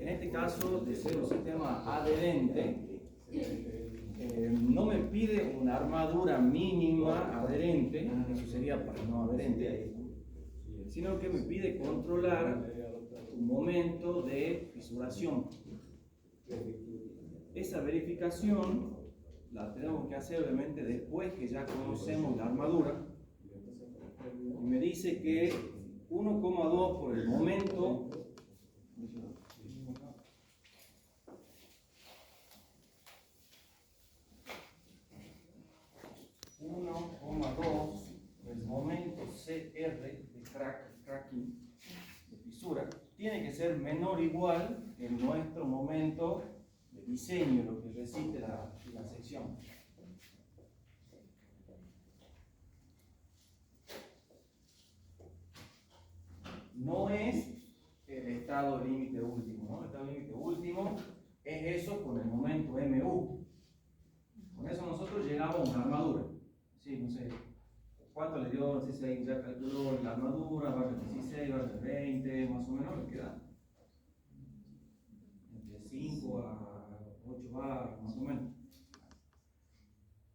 en este caso de ser un sistema adherente, no me pide una armadura mínima adherente, eso sería para no adherente, sino que me pide controlar un momento de fisuración. Esa verificación la tenemos que hacer obviamente después que ya conocemos la armadura, y me dice que 1,2 por el momento 1,2 el momento CR de cracking, de fisura, tiene que ser menor o igual que nuestro momento de diseño, lo que resiste la sección. No es el estado límite último, ¿no? El estado límite último es eso con el momento MU. Con eso nosotros llegamos a una armadura. Sí, no sé cuánto le dio, no sé si ahí ya calculó la armadura, va a 16, va a 20, más o menos, le queda entre 5 a 8 barras, más o menos.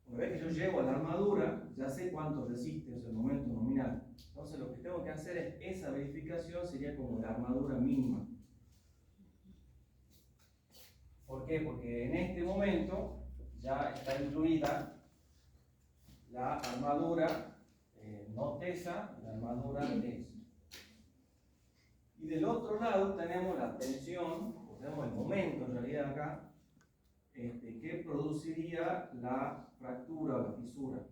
Una vez que yo llego a la armadura, ya sé cuánto resiste, o sea, el momento nominal. Entonces lo que tengo que hacer es, esa verificación sería como la armadura mínima. ¿Por qué? Porque en este momento ya está incluida la armadura no tesa, la armadura tesa. Y del otro lado tenemos la tensión, o tenemos el momento en realidad acá, que produciría la fractura o la fisura.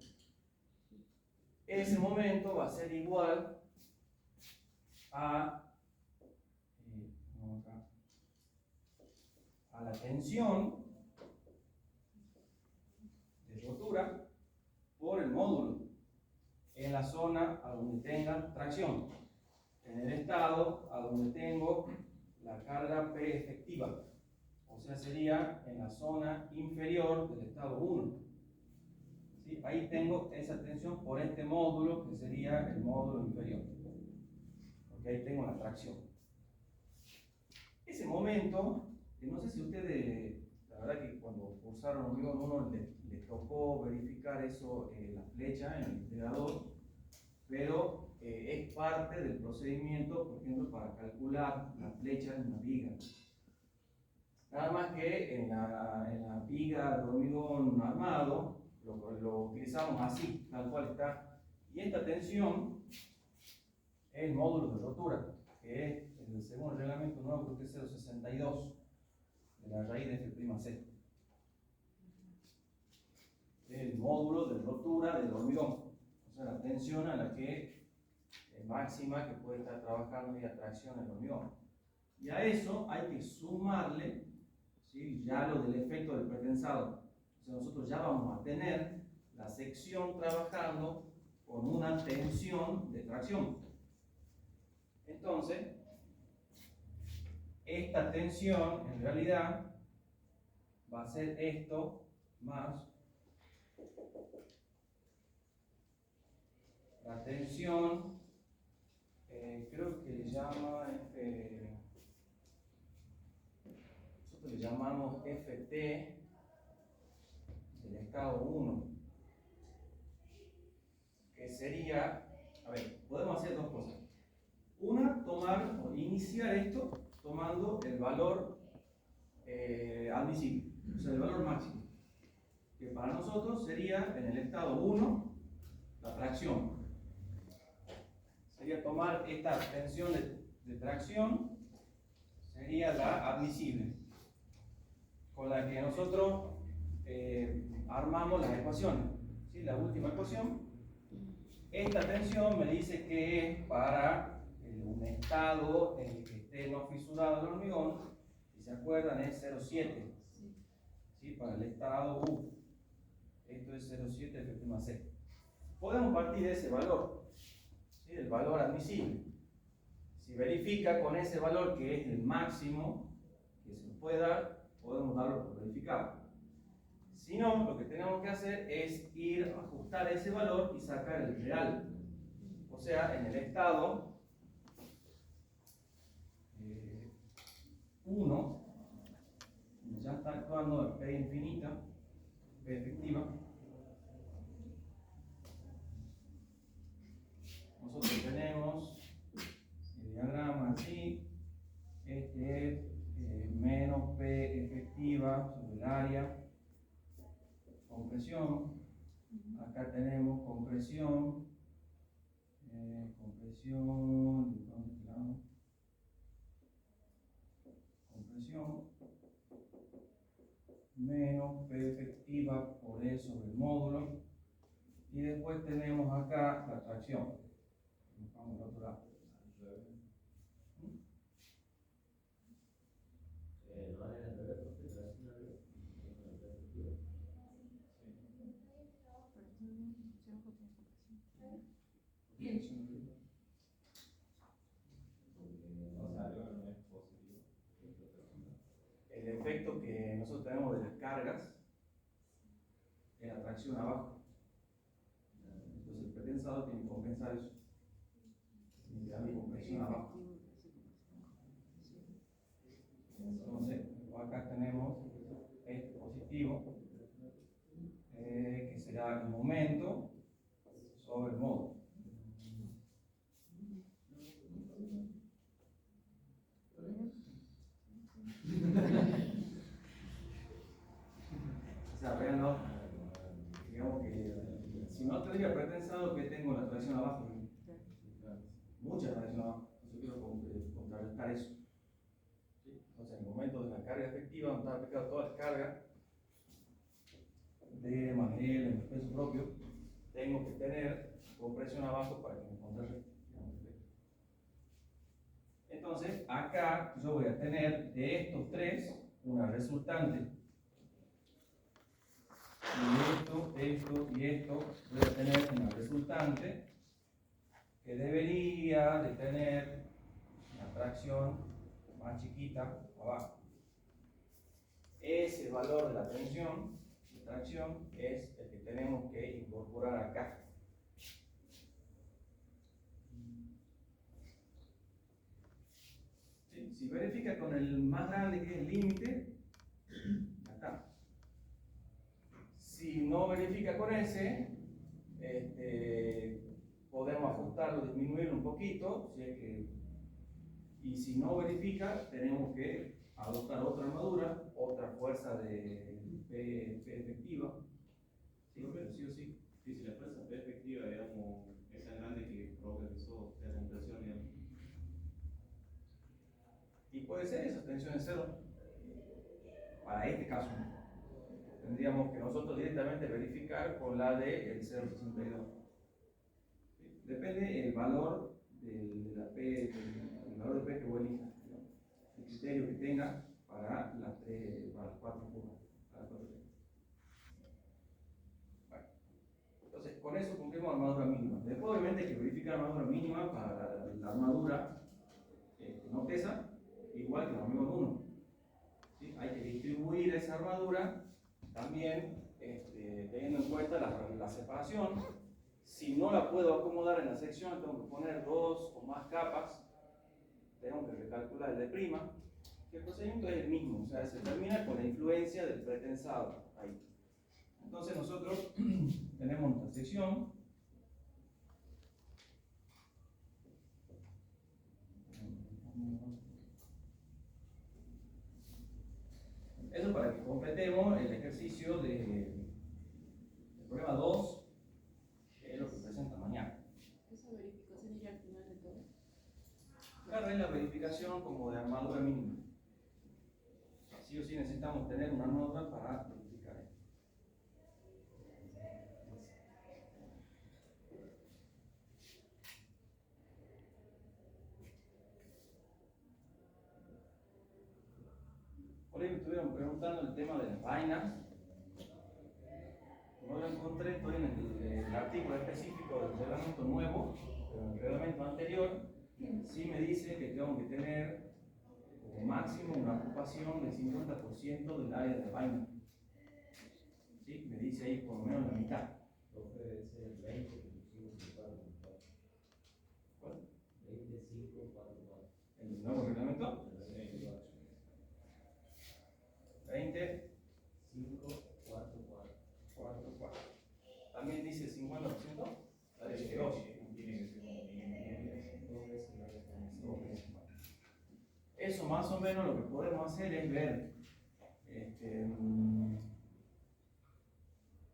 Ese momento va a ser igual a la tensión de rotura por el módulo en la zona a donde tenga tracción, en el estado a donde tengo la carga P efectiva, o sea, sería en la zona inferior del estado 1. ¿Sí? Ahí tengo esa tensión por este módulo que sería el módulo inferior, porque ahí tengo la tracción. Ese momento, no sé si ustedes, la verdad que cuando cursaron hormigón 1 les tocó verificar eso, la flecha en el integrador, pero es parte del procedimiento, por ejemplo, para calcular la flecha en una viga. Nada más que en la viga de hormigón armado lo utilizamos así, tal cual está. Y esta tensión es el módulo de rotura, que es según el reglamento nuevo, creo que es 062 de la raíz de F'(C). El módulo de rotura del hormigón, o sea, la tensión a la que máxima que puede estar trabajando y atracción el hormigón. Y a eso hay que sumarle, ¿sí?, ya lo del efecto del pretensado. O sea, nosotros ya vamos a tener la sección trabajando con una tensión de tracción. Entonces, esta tensión en realidad va a ser esto más la tensión, creo que le llama nosotros le llamamos FT del estado 1, que sería, a ver, podemos hacer dos cosas. Una, tomar o iniciar esto tomando el valor admisible, o sea, el valor máximo, que para nosotros sería en el estado 1 la tracción. Sería tomar esta tensión de tracción, sería la admisible, con la que nosotros armamos las ecuaciones. ¿Sí? La última ecuación, esta tensión me dice que es para un estado en el que esté no fisurado el hormigón, si se acuerdan es 0,7, ¿sí? Para el estado U, esto es 0,7 F'(C). Podemos partir de ese valor, ¿sí?, el valor admisible. Si verifica con ese valor que es el máximo que se nos puede dar, podemos darlo por verificado. Si no, lo que tenemos que hacer es ir a ajustar ese valor y sacar el real. O sea, en el estado 1 ya está actuando en P infinita, P efectiva. Nosotros tenemos el diagrama así. Este es menos P efectiva sobre el área, compresión. Acá tenemos compresión, compresión menos P efectiva por E sobre el módulo. Y después tenemos acá la tracción. Vamos al otro lado. El efecto que nosotros tenemos de las cargas es la tracción abajo. Entonces el pretensado tiene que compensar eso. Significa compresión abajo. Entonces, acá tenemos este positivo, que será el momento sobre el módulo. O sea, veanlo, digamos que si no tendría pretensado que tengo la tracción abajo, mucha tracción abajo, entonces quiero contrarrestar eso. Entonces, en el momento de la carga efectiva, donde está aplicada toda la carga D más L en el peso propio, tengo que tener compresión abajo para que me contrarreste. Entonces, acá yo voy a tener de estos tres una resultante. Y esto y esto, voy a tener una resultante que debería de tener una tracción más chiquita abajo. Ese valor de la tensión de tracción es el que tenemos que incorporar acá. ¿Sí? Si verifica con el más grande que es el límite, acá. Si no verifica con ese, podemos ajustarlo, disminuirlo un poquito, si es que, y si no verifica, tenemos que adoptar otra armadura, otra fuerza de P efectiva. ¿Sí? Pero sí o sí. Sí, si la fuerza P efectiva, digamos, es tan grande que provoca que eso sea compresión, digamos. Y puede ser esa tensión de cero. Para este caso, tendríamos que nosotros directamente verificar con la de el 0,62. ¿Sí? Depende el valor de la P, el valor de P que vos elijas, ¿no? El criterio que tenga para las cuatro curvas. Bueno, entonces, con eso cumplimos armadura mínima. Después, obviamente, hay que verificar armadura mínima para la armadura que no pesa, igual que la hormigón 1. ¿Sí? Hay que distribuir esa armadura también teniendo en cuenta la separación. Si no la puedo acomodar en la sección, tengo que poner 2 o más capas, tengo que recalcular el de prima, que el procedimiento es el mismo, o sea, se termina con la influencia del pretensado ahí. Entonces nosotros tenemos nuestra sección. Eso para que completemos el ejercicio del problema 2, que es lo que presenta mañana. ¿Esa verificación iría al final de todo? Claro, es la verificación como de armadura mínima. Sí o sí necesitamos tener una armadura para verificar esto. Por ahí me estuvieron preguntando el tema de las vainas. No lo encontré todavía en el artículo específico del reglamento nuevo, pero en el reglamento anterior sí me dice que tengo que tener como máximo una ocupación del 50% del área de vaina. ¿Sí? Me dice ahí por lo menos la mitad. Debe ser 20, 25, 4. ¿Cuál? 25, 4. ¿El nuevo reglamento? más o menos lo que podemos hacer es ver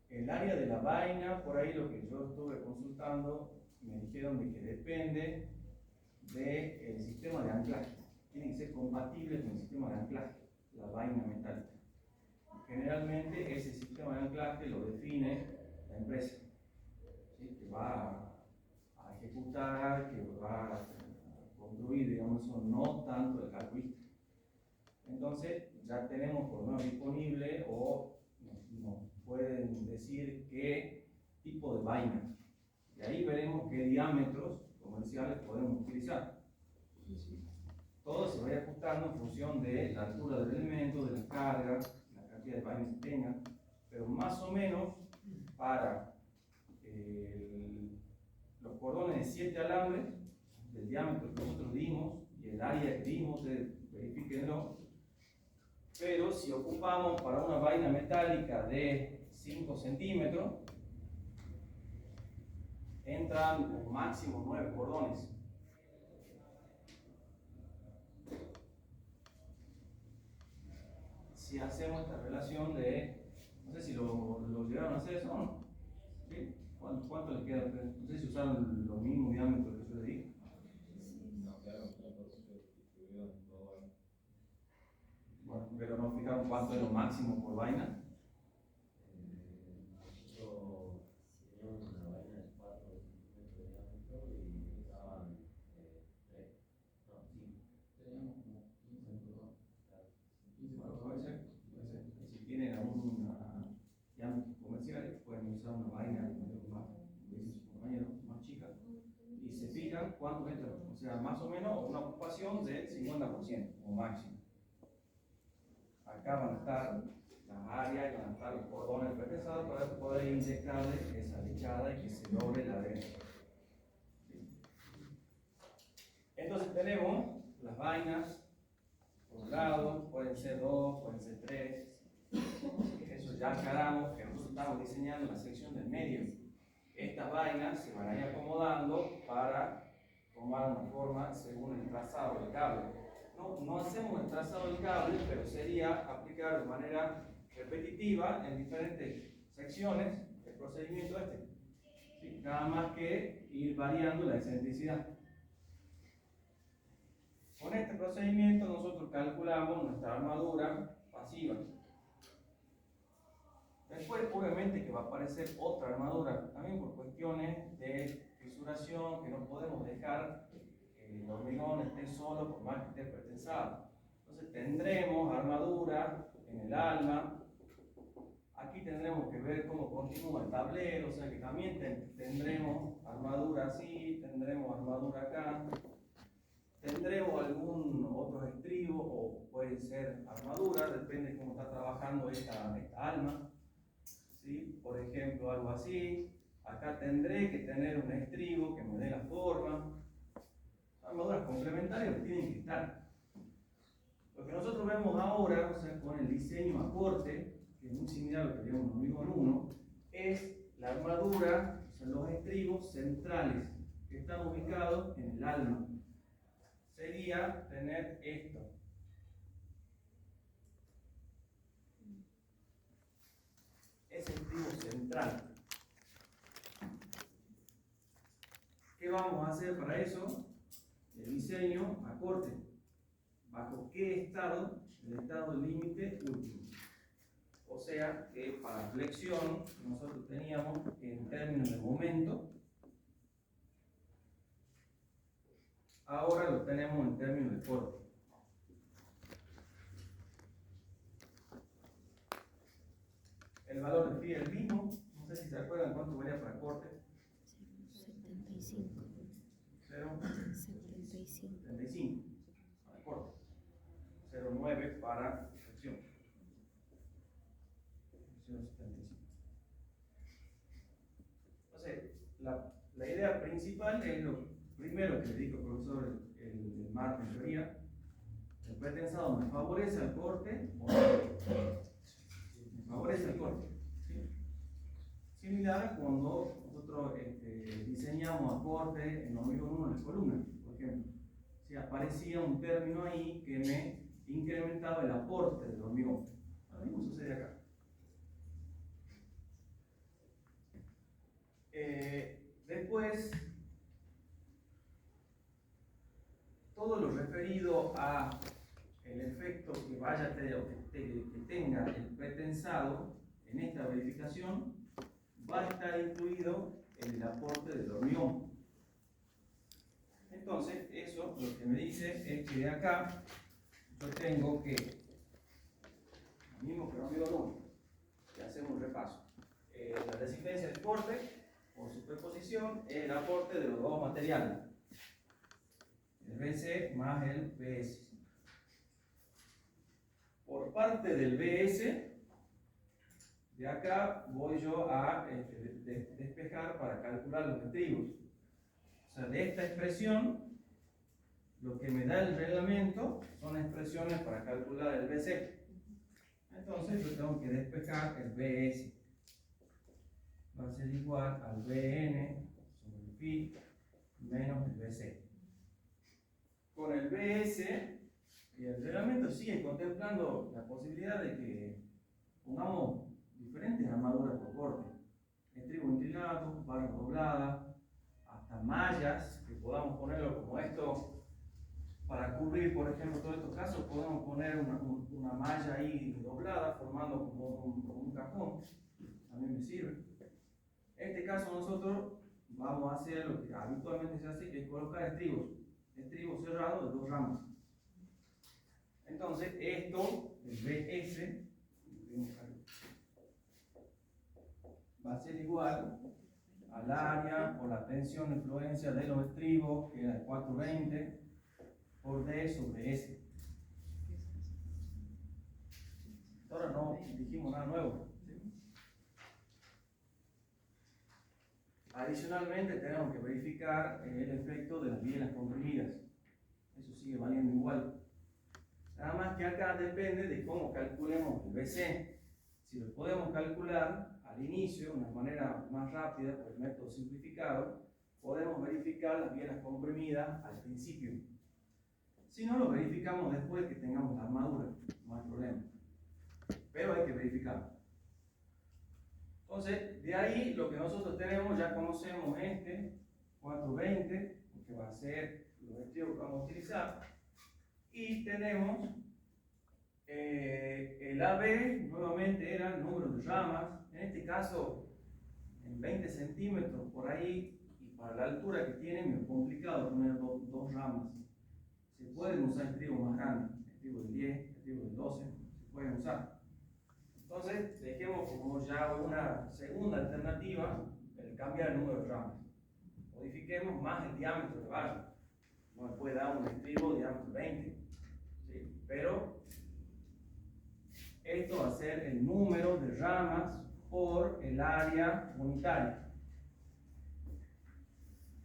el área de la vaina. Por ahí lo que yo estuve consultando, me dijeron de que depende del sistema de anclaje. Tiene que ser compatible con el sistema de anclaje, la vaina metálica. Generalmente ese sistema de anclaje lo define la empresa, ¿sí? Que va a ejecutar, que va a construir, digamos, eso, no tanto el calculista. Entonces ya tenemos por lo menos disponible, o nos pueden decir qué tipo de vaina. Y ahí veremos qué diámetros comerciales podemos utilizar. Todo se va ajustando en función de la altura del elemento, de la carga, la cantidad de vainas que tenga, pero más o menos para los cordones de 7 alambres, del diámetro que nosotros dimos y el área que dimos, verifíquenlo. Pero si ocupamos para una vaina metálica de 5 centímetros, entran como máximo 9 cordones. Si hacemos esta relación de, no sé si lo llegaron a hacer eso o no, ¿sí? ¿Cuánto les queda? No sé si usaron los mismos diámetros que yo les dije. No, claro, distribuido en todo. Bueno, Pero no fijaron cuánto es lo máximo por vaina. nosotros teníamos una vaina de 4 centímetros de diámetro y usaban 3, no, 5. Teníamos como 15 cordón. Claro. Bueno, puede ser. Si tienen algún diámetros comerciales, pueden usar una vaina más, dicen sus compañeros, más chica, y se fijan cuánto entra. O sea, más o menos una ocupación del 50% o máximo. Acá van a estar las áreas y van a estar los cordones pretextados para poder inyectarle esa lechada y que se logre la adherencia. ¿Sí? Entonces tenemos las vainas por un lado, pueden ser 2, pueden ser 3. Eso ya aclaramos que nosotros estamos diseñando la sección del medio. Estas vainas se van a ir acomodando para tomar una forma según el trazado del cable. No hacemos el trazado del cable, pero sería aplicar de manera repetitiva en diferentes secciones el procedimiento este. ¿Sí? Nada más que ir variando la excentricidad. Con este procedimiento nosotros calculamos nuestra armadura pasiva. Después, obviamente, que va a aparecer otra armadura, también por cuestiones de fisuración, que no podemos dejar que el hormigón esté solo por más que esté pretensado. Entonces tendremos armadura en el alma. Aquí tendremos que ver cómo continúa el tablero, o sea que también tendremos armadura así, tendremos armadura acá. Tendremos algún otro estribo, o puede ser armadura, depende de cómo está trabajando esta alma. ¿Sí? Por ejemplo, algo así. Acá tendré que tener un estribo que me dé la forma. Armaduras complementarias que tienen que estar. Lo que nosotros vemos ahora, o sea, con el diseño a corte, que es muy similar a lo que vemos en Hormigón 1, es la armadura, o sea, los estribos centrales que están ubicados en el alma. Sería tener esto. Ese estribo central. ¿Qué vamos a hacer para eso? El diseño a corte. ¿Bajo qué estado? El estado límite último. O sea que para flexión nosotros teníamos en términos de momento. Ahora lo tenemos en términos de corte. El valor de phi es el mismo. No sé si se acuerdan cuánto valía para corte. 75. 75 para corte. 0,9 para flexión. 0,75. Entonces, la idea principal es lo primero que le dijo el profesor el martes en teoría. El pretensado me favorece el corte o no. Me favorece el corte. ¿Sí? Similar a cuando nosotros diseñamos a corte en Hormigón 1 en las columnas, por ejemplo. Si aparecía un término ahí que me incrementado el aporte del hormigón. Lo mismo sucede acá. Después, todo lo referido a el efecto que vaya a tener o que tenga el pretensado en esta verificación va a estar incluido en el aporte del hormigón. Entonces, eso lo que me dice es que de acá yo tengo que, lo mismo que hormigón 1, que hacemos un repaso. La resistencia del corte, por superposición, es el aporte de los dos materiales, el BC más el BS. Por parte del BS, de acá voy yo a despejar para calcular los estribos. O sea, de esta expresión, lo que me da el reglamento son expresiones para calcular el BC. Entonces yo tengo que despejar el BS. Va a ser igual al BN sobre el pi menos el BC. Con el BS, y el reglamento sigue contemplando la posibilidad de que pongamos diferentes armaduras por corte. Estribo inclinado, barra doblada, hasta mallas, que podamos ponerlo como esto, para cubrir, por ejemplo, todos estos casos, podemos poner una malla ahí doblada, formando como un cajón. También me sirve. En este caso nosotros vamos a hacer lo que habitualmente se hace, que es colocar estribos cerrados de dos ramas. Entonces esto, el BS, va a ser igual al área o la tensión de influencia de los estribos, que era de 420, por D sobre S. Ahora no dijimos nada nuevo. Adicionalmente tenemos que verificar el efecto de las bielas comprimidas. Eso sigue valiendo igual. Nada más que acá depende de cómo calculemos el BC. Si lo podemos calcular al inicio, de una manera más rápida, por el método simplificado, podemos verificar las bielas comprimidas al principio. Si no, lo verificamos después que tengamos la armadura, no hay problema. Pero hay que verificarlo. Entonces, de ahí lo que nosotros tenemos, ya conocemos este 420, que va a ser los estribos que vamos a utilizar. Y tenemos el AB, nuevamente era el número de ramas, en este caso en 20 centímetros por ahí, y para la altura que tiene me es complicado poner dos ramas. Se pueden usar estribos más grandes, estribos de 10, estribos de 12, se pueden usar. Entonces, dejemos como ya una segunda alternativa el cambiar el número de ramas. Modifiquemos más el diámetro de barra. No me puede dar un estribo de diámetro 20, ¿sí? Pero esto va a ser el número de ramas por el área unitaria.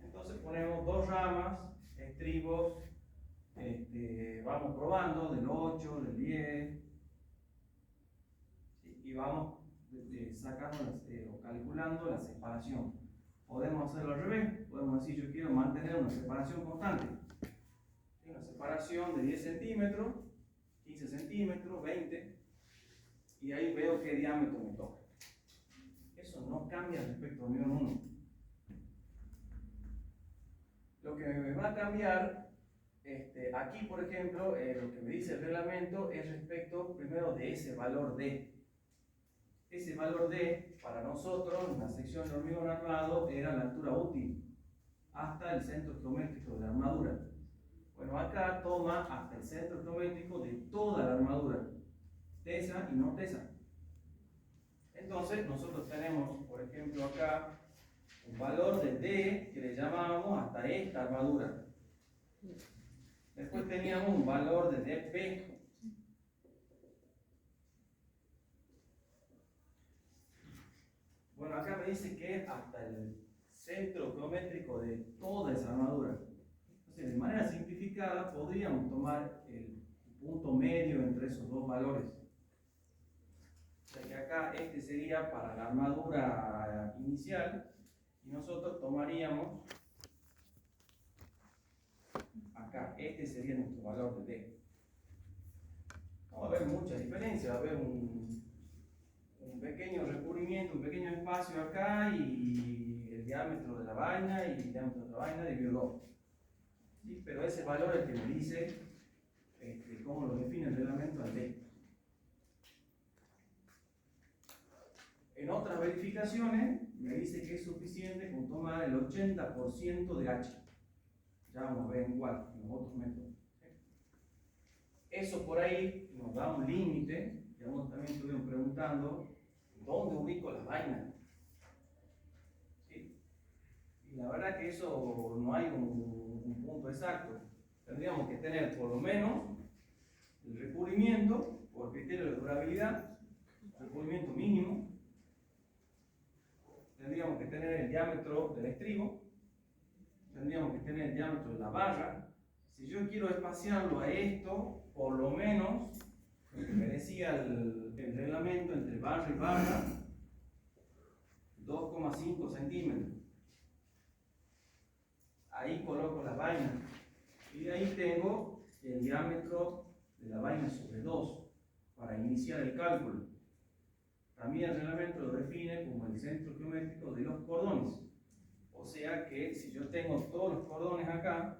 Entonces ponemos dos ramas, estribos, vamos probando del 8, del 10, ¿sí? Y vamos sacando o calculando la separación. Podemos hacerlo al revés, podemos decir yo quiero mantener una separación constante. Una separación de 10 centímetros, 15 centímetros, 20, y ahí veo qué diámetro me toca. Eso no cambia respecto al hormigón 1. Lo que me va a cambiar, aquí por ejemplo, lo que me dice el reglamento es respecto primero de ese valor D. Ese valor D, para nosotros, en la sección de hormigón armado, era la altura útil, hasta el centro geométrico de la armadura. Bueno, acá toma hasta el centro geométrico de toda la armadura, tesa y no tesa. Entonces, nosotros tenemos, por ejemplo, acá un valor de D que le llamamos hasta esta armadura. Después teníamos un valor de DP. Bueno, acá me dice que es hasta el centro geométrico de toda esa armadura. Entonces, de manera simplificada, podríamos tomar el punto medio entre esos dos valores. O sea que acá este sería para la armadura inicial y nosotros tomaríamos acá, este sería nuestro valor de D. haber mucha diferencia, va a haber un pequeño recubrimiento, un pequeño espacio acá y el diámetro de la vaina y el diámetro de la vaina dividido 2. ¿Sí? Pero ese valor es el que me dice cómo lo define el reglamento al D. En otras verificaciones me dice que es suficiente con tomar el 80% de H. Ya vamos a ver en cuál, en los otros métodos. Eso por ahí nos da un límite, que algunos también estuvieron preguntando, ¿dónde ubico las vainas? ¿Sí? Y la verdad que eso no hay un punto exacto. Tendríamos que tener por lo menos el recubrimiento, por criterio de durabilidad, recubrimiento mínimo. Tendríamos que tener el diámetro del estribo, tendríamos que tener el diámetro de la barra. Si yo quiero espaciarlo a esto, por lo menos, lo que me decía el reglamento entre barra y barra, 2,5 centímetros. Ahí coloco la vaina. Y de ahí tengo el diámetro de la vaina sobre 2 para iniciar el cálculo. También el reglamento lo define como el centro geométrico de los cordones. O sea que si yo tengo todos los cordones acá,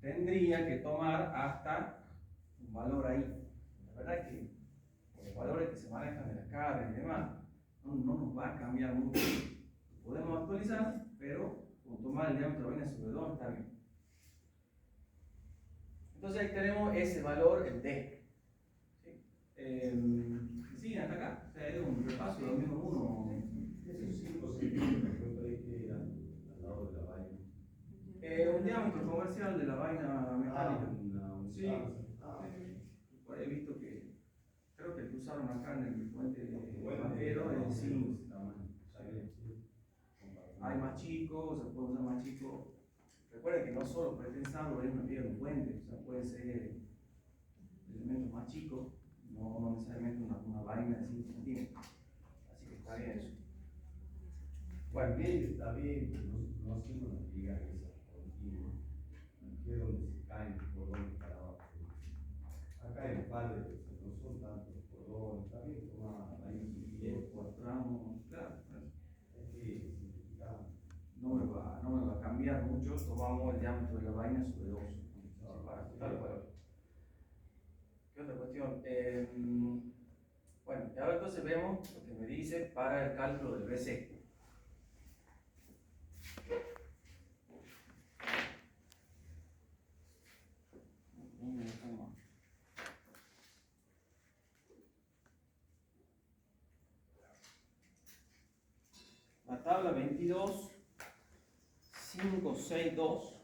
tendría que tomar hasta un valor ahí. La verdad es que los valores que se manejan de la carga y demás no nos va a cambiar mucho. Podemos actualizar, pero con tomar el diámetro de la vaina sobre 2 está bien. Entonces ahí tenemos ese valor, el D. ¿Sí? Sí, hasta acá. O sea, es un repaso de lo mismo uno. Esos 5 centímetros que por ahí que al lado de la vaina. Un diámetro comercial de la vaina metálica. Sí. Por ahí he visto que, creo que el que usaron acá en el puente Matero es 5. Hay más chicos, se puede usar más chico. Recuerden que no solo pretensado es una piedra de un puente, o sea, puede ser elementos más chicos, no necesariamente una vaina de 5 centímetros. Así que está bien eso. Bueno, bien, está bien, pero no hacemos una liga esa continua, que es donde se caen los cordones para abajo. Acá en padre no son tantos cordones, está bien, toma ahí Y el cuatramo, claro, es que simplificamos. no me va a cambiar mucho, tomamos el diámetro de la vaina sobre 2. Para ajustar el valor. ¿Qué otra cuestión? Bueno, y ahora entonces vemos lo que me dice para el cálculo del BC. La tabla 22, 5, 6, 2.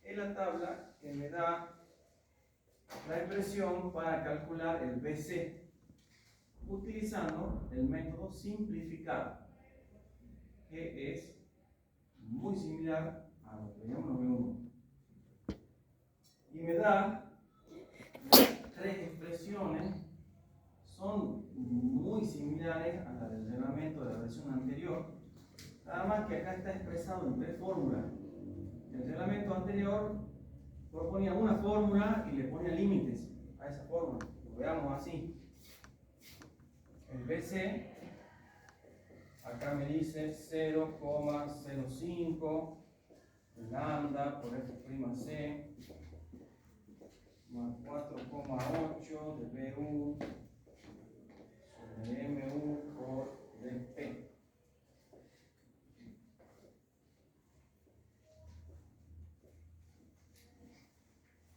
Es la tabla que me da la expresión para calcular el BC utilizando el método simplificado, que es muy similar a lo que veíamos en B1. Y me da tres expresiones, son muy similares a la del reglamento de la versión anterior, nada más que acá está expresado en tres fórmulas. El reglamento anterior proponía una fórmula y le ponía límites a esa fórmula. Lo veamos así. El BC, acá me dice 0,05 lambda por F'C más 4,8 de BU sobre MU por DP.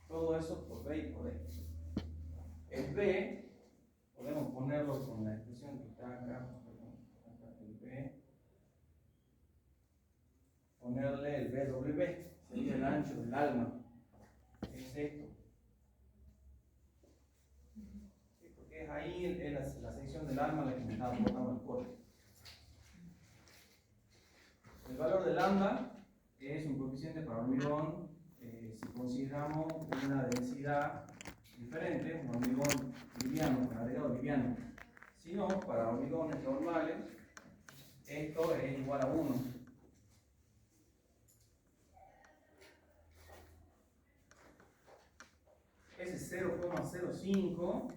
Todo eso por B y por E. El B podemos ponerlo con la expresión que está acá, el B, ponerle el BW, sería el ancho del alma, es esto. Sí, porque es ahí la sección del arma la que me está aportando el corte. El valor de lambda es un coeficiente para hormigón si consideramos una densidad diferente, un hormigón liviano, un agregado liviano. Si no, para hormigones normales, esto es igual a 1. Ese 0,05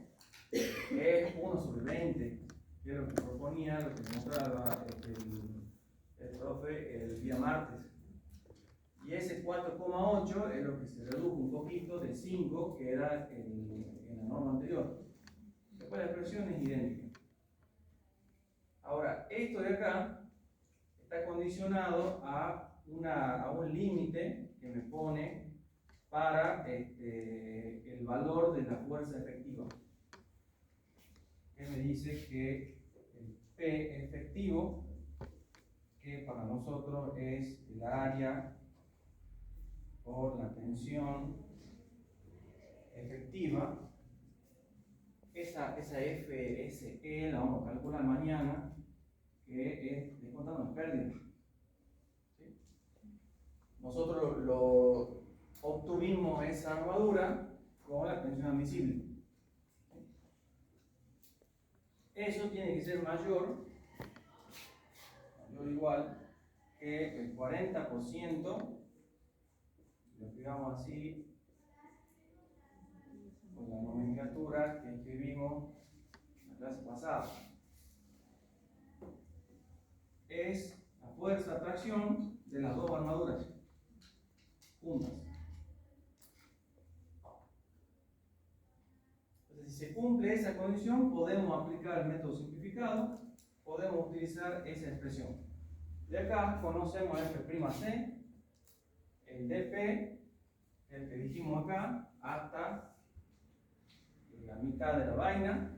es 1 sobre 20, que es lo que proponía, lo que mostraba el profe el día martes. Y ese 4,8 es lo que se redujo un poquito de 5, que era en la norma anterior. Después la expresión es idéntica. Ahora, esto de acá está condicionado a un límite que me pone para el valor de la fuerza efectiva. Que me dice que el P efectivo, que para nosotros es el área por la tensión efectiva, esa FSE la vamos a calcular mañana, que es descontando las pérdidas. ¿Sí? Nosotros obtuvimos esa armadura con la tensión admisible. ¿Sí? Eso tiene que ser mayor o igual que el 40%, lo escribamos así, con la nomenclatura que escribimos en la clase pasada. Es la fuerza de tracción de las dos armaduras juntas. Entonces, si se cumple esa condición, podemos aplicar el método simplificado, podemos utilizar esa expresión. De acá conocemos F'C, el dP, el que dijimos acá, hasta la mitad de la vaina.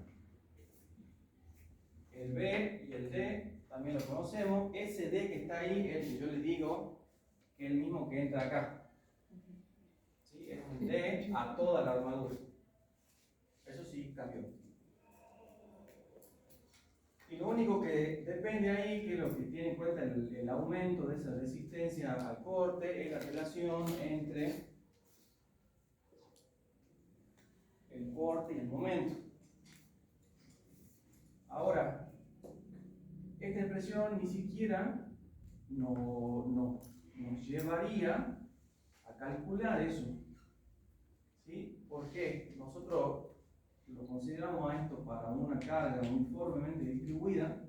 El B y el D también lo conocemos. Ese D que está ahí es el que yo le digo que es el mismo que entra acá. ¿Sí? Es un D a toda la armadura. Eso sí cambió. Y lo único que depende ahí, que es lo que tiene en cuenta el aumento de esa resistencia al corte, es la relación entre el corte y el momento. Ahora, esta expresión ni siquiera nos llevaría a calcular eso. ¿Sí? Porque nosotros lo consideramos a esto para una carga uniformemente distribuida,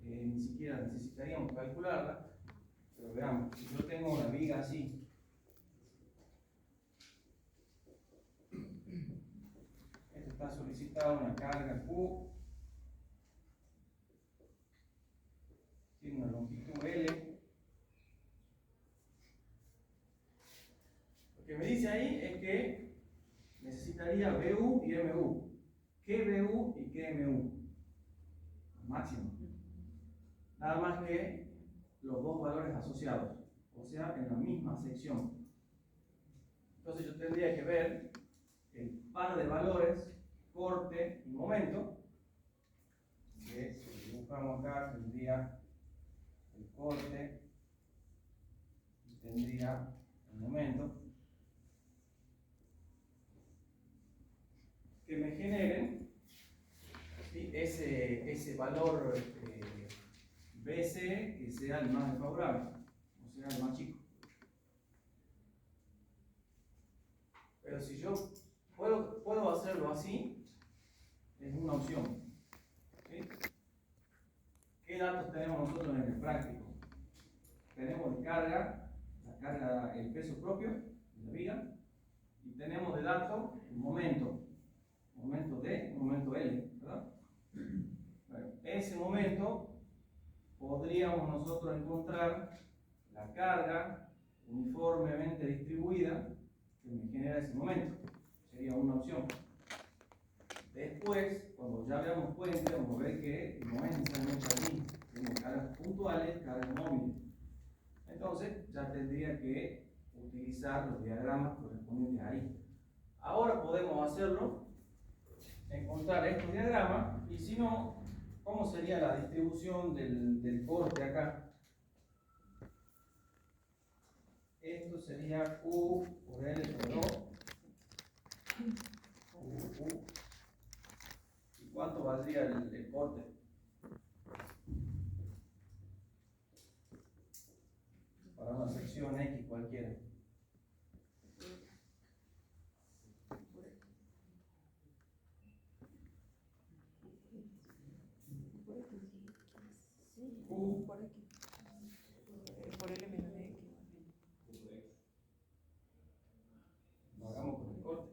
ni siquiera necesitaríamos calcularla, pero veamos, si yo tengo una viga así, esto está solicitado una carga Q, tiene una longitud L. Lo que me dice ahí es que necesitaría BU y MU. ¿Qué BU y qué MU? Máximo. Nada más que los dos valores asociados, o sea, en la misma sección. Entonces yo tendría que ver el par de valores, corte y momento, que si dibujamos acá tendría el corte y tendría el momento, que me generen, ¿sí?, ese valor BC que sea el más desfavorable, o sea, el más chico. Pero si yo puedo hacerlo así, es una opción. ¿Sí? ¿Qué datos tenemos nosotros en el práctico? Tenemos de carga, el peso propio de la viga, y tenemos de dato el momento D, momento L, ¿verdad? Bueno, ese momento podríamos nosotros encontrar la carga uniformemente distribuida que me genera ese momento. Sería una opción. Después, cuando ya veamos puente, vamos a ver que no es necesariamente así. Tenemos cargas puntuales, cargas móviles. Entonces, ya tendría que utilizar los diagramas correspondientes ahí. Ahora podemos hacerlo, encontrar estos diagramas, y si no, ¿cómo sería la distribución del corte acá? Esto sería Q por L sobre 2. Q. ¿Y cuánto valdría el corte? Para una sección X cualquiera. Q Por aquí. Por L menos X. lo hagamos con el corte.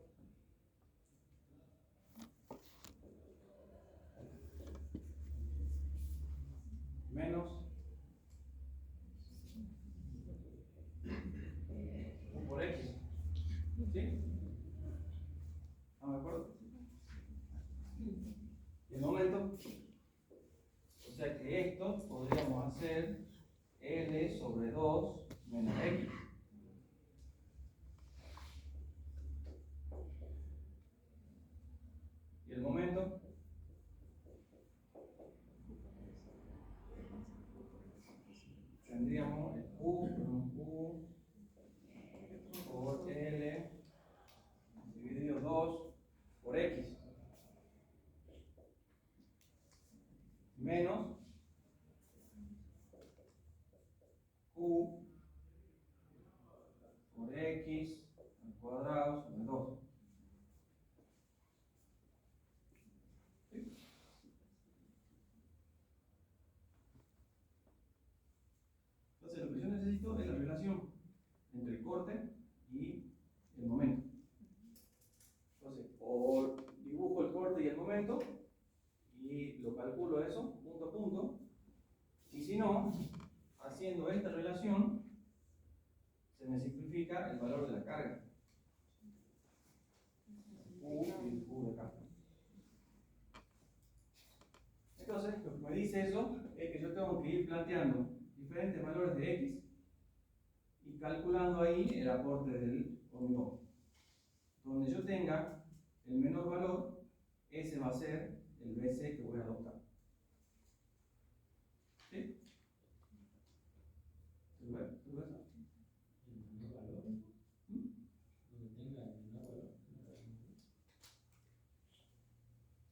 Menos Q por X. ¿Sí? ¿Estamos de acuerdo? Y el momento. O sea que esto podríamos hacer L sobre 2 menos X. Y el momento. Tendríamos el Q por L dividido 2 por X menos Q por X al cuadrado sobre 2. ¿Sí? Entonces lo que yo necesito es la relación entre el corte y el momento. Entonces, o dibujo el corte y el momento y lo calculo eso punto a punto, y si no, haciendo esta relación se me simplifica el valor de la carga. Q y el Q de acá. Entonces, lo que me dice eso es que yo tengo que ir planteando diferentes valores de X y calculando ahí el aporte del hormigón. Donde yo tenga el menor valor, ese va a ser el BC que voy a adoptar. ¿Sí? ¿Se ve eso?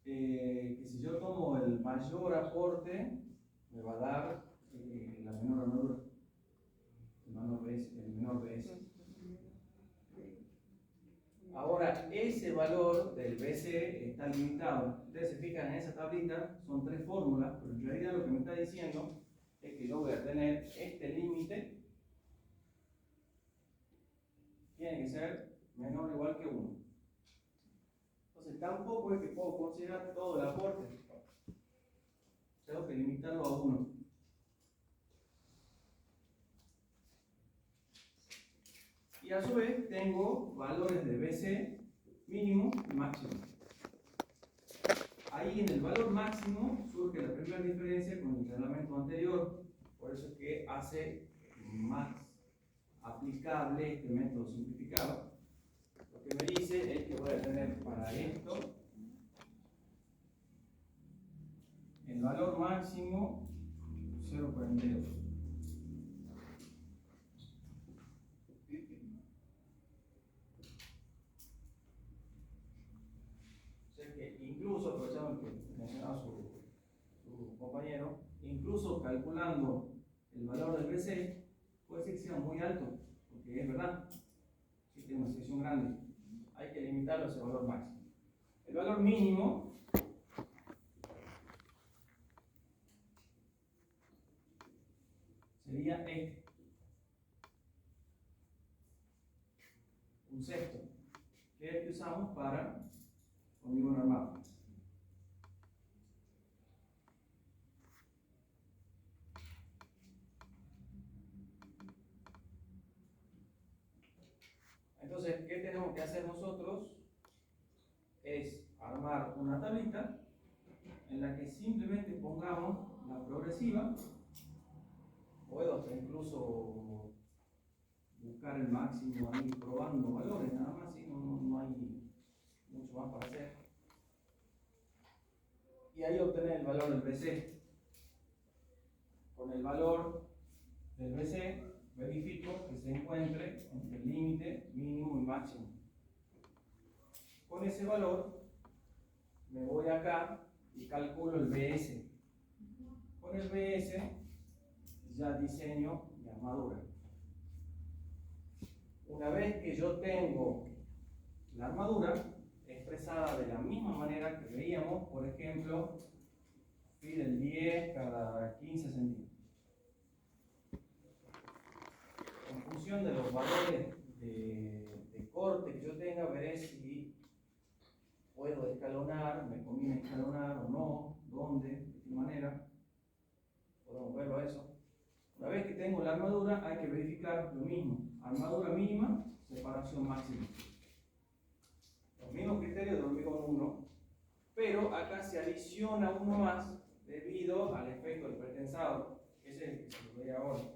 Que si yo tomo el mayor aporte, me va a dar la menor armadura, el menor BS. Ahora, ese valor del BC está limitado. Ustedes se fijan en esa tablita, son 3 fórmulas, pero en realidad lo que me está diciendo es que yo voy a tener este límite, tiene que ser menor o igual que 1. Entonces, tampoco es que puedo considerar todo el aporte. Tengo que limitarlo a 1. Y a su vez tengo valores de BC mínimo y máximo. Ahí en el valor máximo surge la primera diferencia con el reglamento anterior. Por eso es que hace más aplicable este método simplificado. Lo que me dice es que voy a tener para esto el valor máximo 0,42. O sea que incluso, aprovechando que mencionaba su compañero, incluso calculando el valor del BC, puede ser que sea muy alto, porque es verdad, si tiene una sección grande, hay que limitarlo a ese valor máximo. El valor mínimo sería este, un sexto, que es el que usamos para hormigón armado. Entonces, ¿qué tenemos que hacer nosotros? Es armar una tablita en la que simplemente pongamos la progresiva. Puedo hasta incluso buscar el máximo ahí probando valores nada más, ¿sí? No hay mucho más para hacer. Y ahí obtener el valor del BC. Con el valor del BC verifico que se encuentre entre el límite mínimo y máximo. Con ese valor me voy acá y calculo el BS. Con el BS ya diseño mi armadura. Una vez que yo tengo la armadura expresada de la misma manera que veíamos, por ejemplo, del 10 cada 15 centímetros. En función de los valores de corte que yo tenga, veré si puedo escalonar, me conviene escalonar o no, dónde, de qué manera. Podemos verlo eso. Una vez que tengo la armadura, hay que verificar lo mismo. Armadura mínima, separación máxima. Los mismos criterios de hormigón 1, pero acá se adiciona uno más debido al efecto del pretensado, que es el que se ve ahora.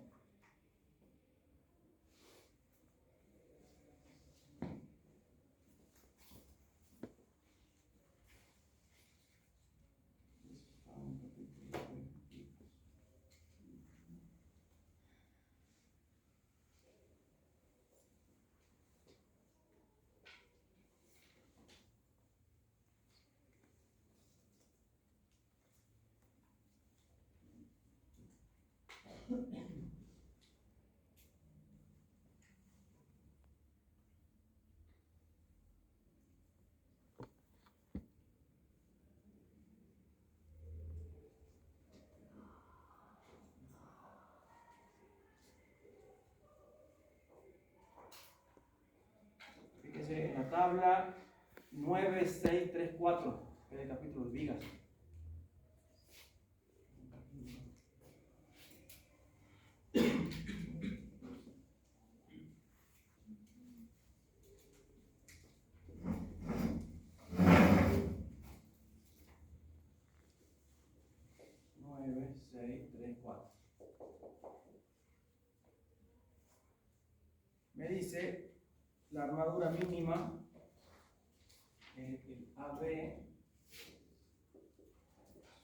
Fíjese en la tabla 9634, que es el capítulo de vigas. Me dice la armadura mínima es el AB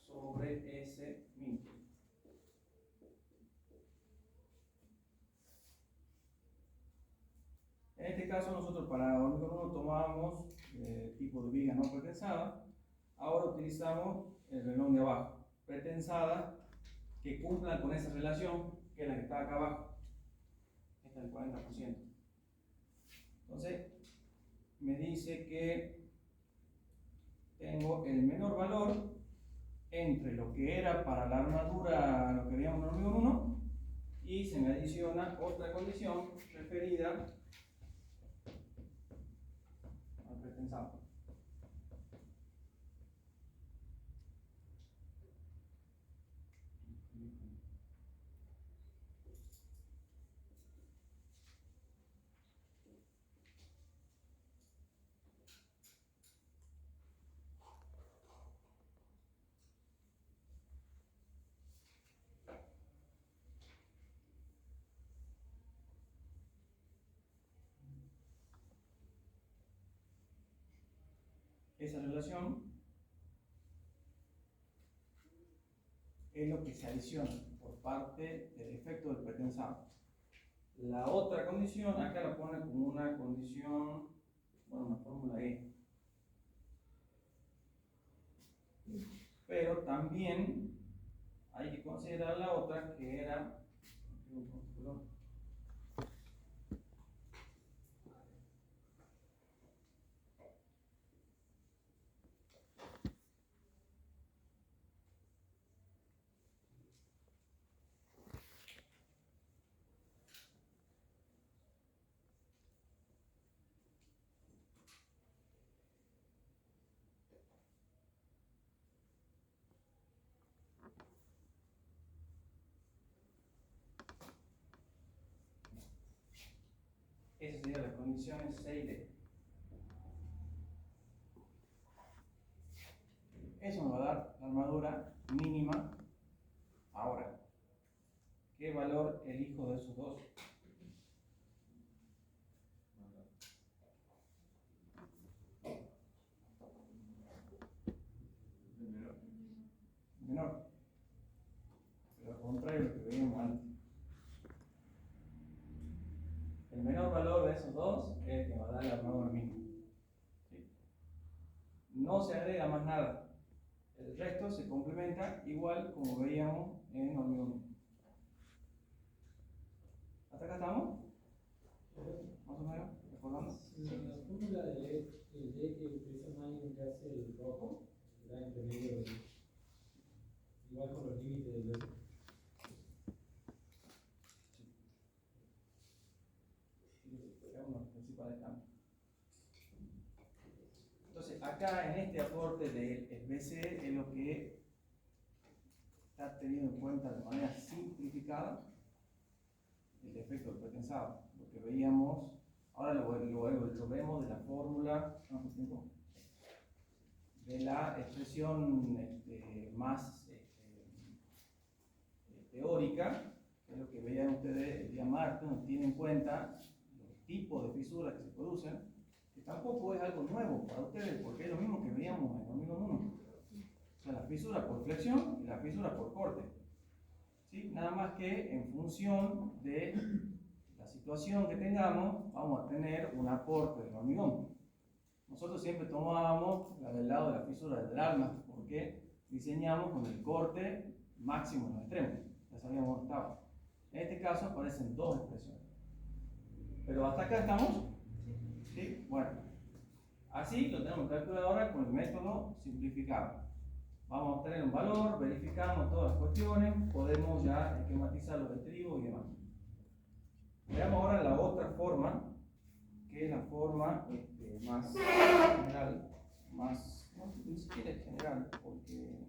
sobre S mínimo. En este caso nosotros para hormigón 1 tomábamos tipo de viga no pretensada. Ahora utilizamos el renglón de abajo, pretensada, que cumplan con esa relación que es la que está acá abajo. Esta es el 40%. Entonces me dice que tengo el menor valor entre lo que era para la armadura, lo que veíamos en hormigón 1, y se me adiciona otra condición referida al pretensado. Esa relación es lo que se adiciona por parte del efecto del pretensado. La otra condición, acá la pone como una condición, bueno, una fórmula E. Pero también hay que considerar la otra que era, esas serían las condiciones C y D. Eso me va a dar la armadura mínima. Ahora, ¿qué valor elijo de esos dos? no se agrega más nada. El resto se complementa igual como veíamos en hormigón. ¿Hasta acá estamos? ¿Más o menos? ¿Recordando? Si en la fórmula del el D que utiliza Manning que hace el rojo, da entre medio igual con los límites del D. Los principales cambios. Entonces, acá en este aporte del BC es lo que está teniendo en cuenta de manera simplificada el efecto del pretensado. Lo que veíamos, ahora lo vemos de la fórmula, de la expresión más teórica, que es lo que veían ustedes el día martes, donde tienen en cuenta los tipos de fisuras que se producen, que tampoco es algo nuevo para ustedes, porque es lo mismo que veíamos en 2001. O sea, la fisura por flexión y la fisura por corte. ¿Sí? Nada más que en función de la situación que tengamos, vamos a tener un aporte del hormigón. Nosotros siempre tomábamos la del lado de la fisura del alma, porque diseñamos con el corte máximo en los extremos. Ya sabíamos dónde estaba. En este caso aparecen dos expresiones. Pero hasta acá estamos. ¿Sí? Bueno, así lo tenemos en calculadora con el método simplificado. Vamos a obtener un valor, verificamos todas las cuestiones, podemos ya esquematizar los estribos y demás. Veamos ahora la otra forma, que es la forma más general, más, no, ni siquiera es general, porque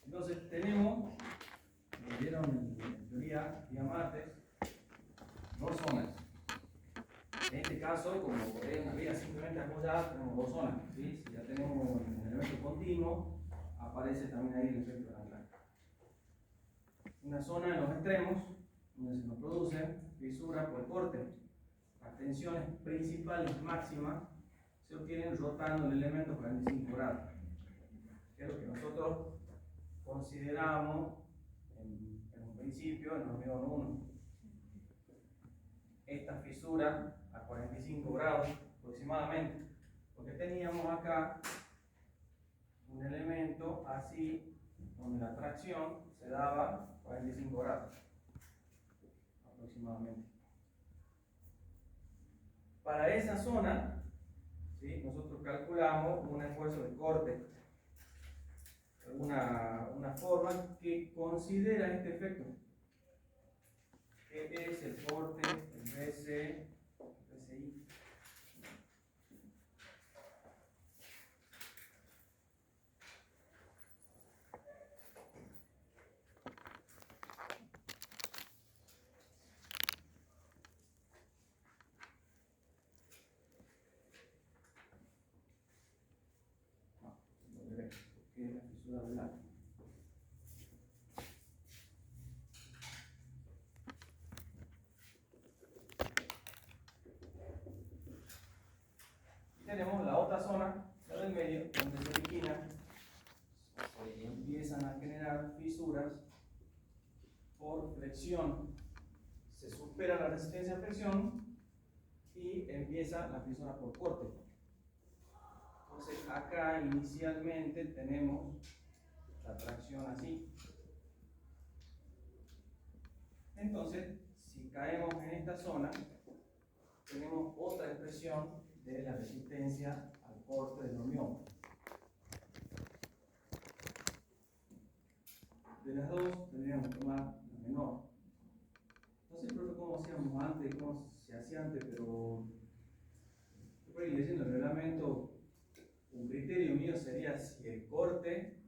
entonces tenemos, como vieron en teoría, día martes, dos zonas. En este caso, como es una vía simplemente apoyada, tenemos dos zonas. ¿Sí? Si ya tenemos un elemento continuo, aparece también ahí el efecto de anclaje. Una zona en los extremos, donde se nos produce fisura por corte. Las tensiones principales máximas se obtienen rotando el elemento 45 grados. Que es lo que nosotros consideramos en un principio en el hormigón 1. Esta fisura a 45 grados aproximadamente, porque teníamos acá un elemento así, donde la tracción se daba a 45 grados aproximadamente. Para esa zona, ¿sí? Nosotros calculamos un esfuerzo de corte, una forma que considera este efecto, que es el corte, el BC, el PCI. Que es la fisura del lado. Y tenemos la otra zona, la del medio, donde se originan, se empiezan a generar fisuras por flexión. Se supera la resistencia a flexión y empieza la fisura por corte. Entonces acá inicialmente tenemos la tracción así. Entonces, si caemos en esta zona, tenemos otra expresión de la resistencia al corte del hormigón. De las dos tendríamos que tomar la menor. No sé, profe, cómo hacíamos antes, cómo se hacía antes, pero yo voy leyendo el reglamento. Un criterio mío sería si el corte,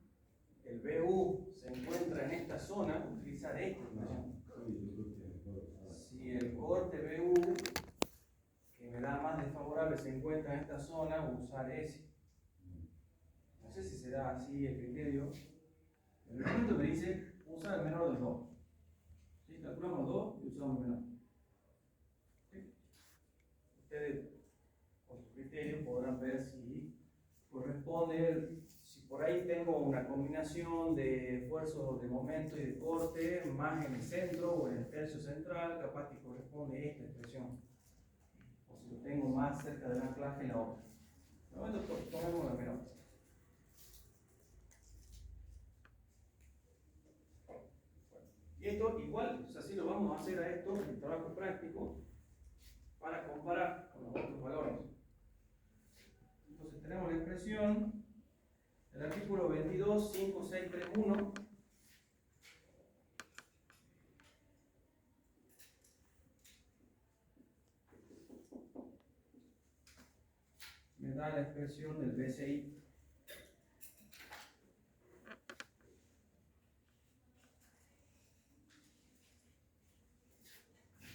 el BU, se encuentra en esta zona, utilizar esta expresión. Si el corte BU, que me gravedad más desfavorable se encuentra en esta zona, usar ese. No sé si será así el criterio. El reglamento me dice usar el menor de 2. ¿Sí? Calculamos 2 y usamos el menor. ¿Sí? Ustedes, con su criterio, podrán ver si corresponde, si por ahí tengo una combinación de esfuerzos de momento y de corte, más en el centro o en el tercio central, capaz que corresponde esta expresión. O si lo tengo más cerca del anclaje, la otra. De momento, tomemos la menor. Y esto igual, o sea, sí lo vamos a hacer a esto en el trabajo práctico para comparar con los otros valores. Entonces tenemos la expresión del artículo 22.5631. Me da la expresión del BCI.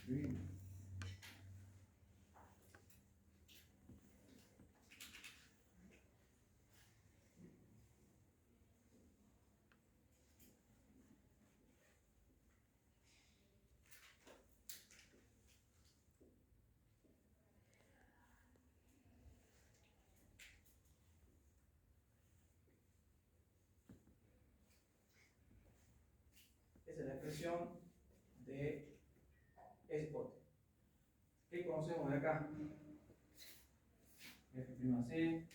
Bien. Esa es la expresión de ese corte. ¿Qué conocemos de acá? F'C,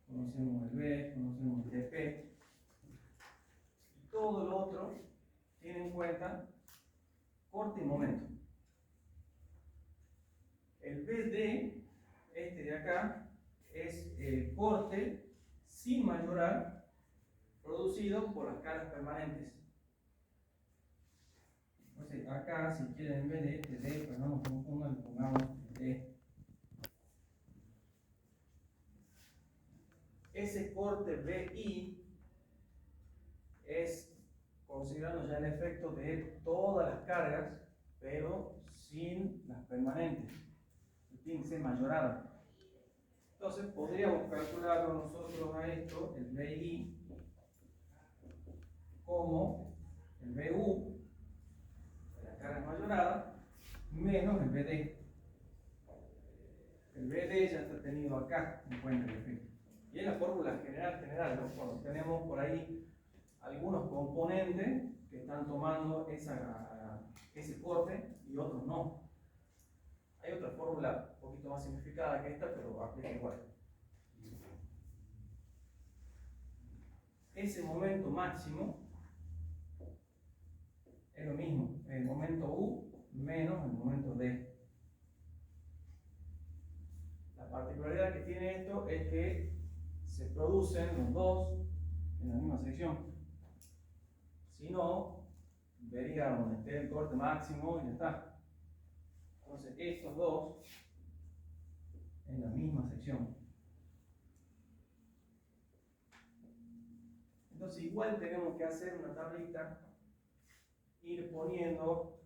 conocemos el B, conocemos el dp. Y todo lo otro tiene en cuenta corte y momento. El BD, este de acá, es el corte sin mayorar producido por las caras permanentes. Entonces, acá, si quieren, en vez de este D, pero no nos confundan, pongamos D. Ese corte BI es considerando ya el efecto de todas las cargas, pero sin las permanentes. Tiene que ser mayorada. Entonces, podríamos calcularlo nosotros a esto, el BI, como el BU, la carga mayorada, menos el BD. El BD ya está tenido acá en cuenta el efecto. Y es la fórmula general, ¿no? Cuando tenemos por ahí algunos componentes que están tomando ese corte y otros no. Hay otra fórmula un poquito más simplificada que esta, pero aplica igual. Ese momento máximo es lo mismo, el momento U menos el momento D. La particularidad que tiene esto es que se producen los dos en la misma sección. Si no, vería donde esté el corte máximo y ya está. Entonces, estos dos en la misma sección. Entonces, igual tenemos que hacer una tablita, ir poniendo,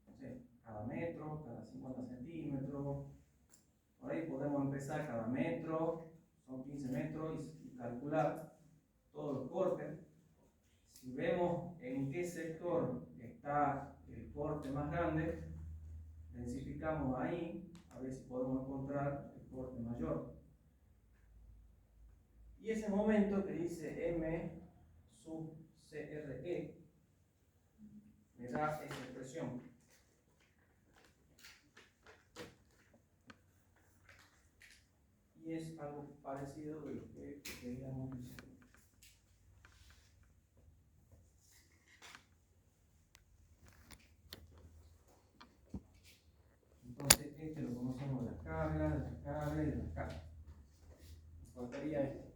no sé, cada metro, cada 50 centímetros. Por ahí podemos empezar cada metro, son 15 metros, y calcular todos los cortes. Si vemos en qué sector está el corte más grande, densificamos ahí, a ver si podemos encontrar el corte mayor. Y ese momento que dice M sub CRE me da esa expresión. Y es algo parecido de lo que queríamos decir. Entonces, este lo conocemos de las cargas, de las cargas y de las cargas. Nos faltaría este.